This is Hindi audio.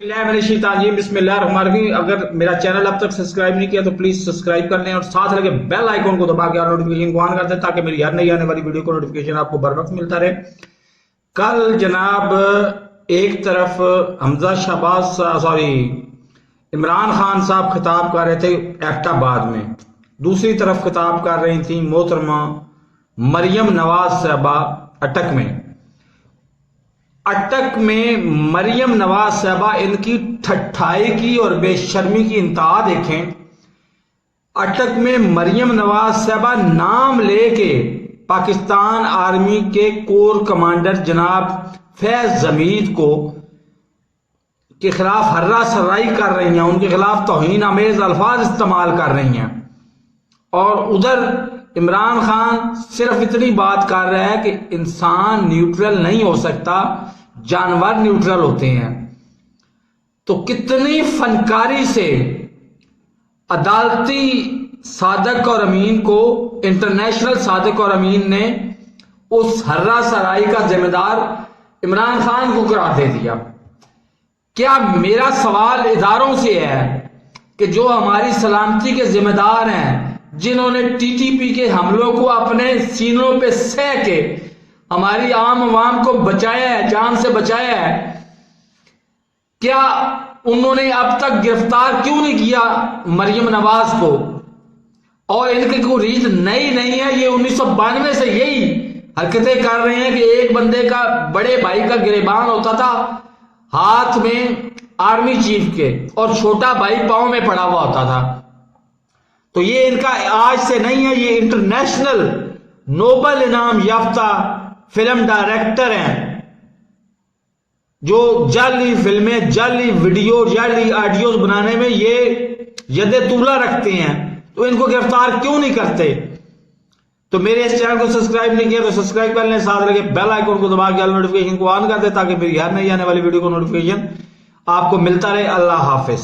बिस्मिल्लाहिर्रहमानिर्रहीम। अगर मेरा चैनल अब तक सब्सक्राइब नहीं किया तो प्लीज सब्सक्राइब कर लें और साथ लगे बेल आइकॉन को दबा के नोटिफिकेशन को ऑन कर दें ताकि मेरी हर नई आने वाली वीडियो को नोटिफिकेशन आपको बर वक्त मिलता रहे। कल जनाब एक तरफ हमजा शहबाज इमरान खान साहब खिताब कर रहे थे एबटाबाद में, दूसरी तरफ खिताब कर रही थी मोहतरमा मरियम नवाज साहबा अटक में। अटक में मरियम नवाज साहबा, इनकी ठट्ठाई की और बेशर्मी की इंतहा देखें। अटक में मरियम नवाज साहबा नाम लेके पाकिस्तान आर्मी के कोर कमांडर जनाब फैज जमीद के खिलाफ हर्रा सर्राई कर रही हैं, उनके खिलाफ तौहीन आमेज अल्फाज इस्तेमाल कर रही हैं। और उधर इमरान खान सिर्फ इतनी बात कर रहा है कि इंसान न्यूट्रल नहीं हो सकता, जानवर न्यूट्रल होते हैं। तो कितनी फनकारी से अदालती सादक और अमीन को, इंटरनेशनल सादक और अमीन ने उस हर्रा सराई का जिम्मेदार इमरान खान को करार दे दिया। क्या मेरा सवाल इदारों से है कि जो हमारी सलामती के जिम्मेदार हैं, जिन्होंने टीटीपी के हमलों को अपने सीनों पे सह के हमारी आम आवाम को बचाया है, जान से बचाया है, क्या उन्होंने अब तक गिरफ्तार क्यों नहीं किया मरियम नवाज को? और इनकी कोई रीत नई नहीं है, ये 1992 से यही हरकतें कर रहे हैं कि एक बंदे का, बड़े भाई का गिरेबान होता था हाथ में आर्मी चीफ के और छोटा भाई पांव में पड़ा हुआ होता था। तो ये इनका आज से नहीं है, ये इंटरनेशनल नोबल इनाम याफ्ता फिल्म डायरेक्टर हैं जो जाली फिल्में, जाली वीडियो, जाली ऑडियोज बनाने में ये यदे तूला रखते हैं। तो इनको गिरफ्तार क्यों नहीं करते? तो मेरे इस चैनल को सब्सक्राइब नहीं किया तो सब्सक्राइब कर लें, साथ लगे बेल आइकन को दबा के नोटिफिकेशन को ऑन कर दे ताकि मेरी हर नई आने वाली वीडियो को नोटिफिकेशन आपको मिलता रहे। अल्लाह हाफिज।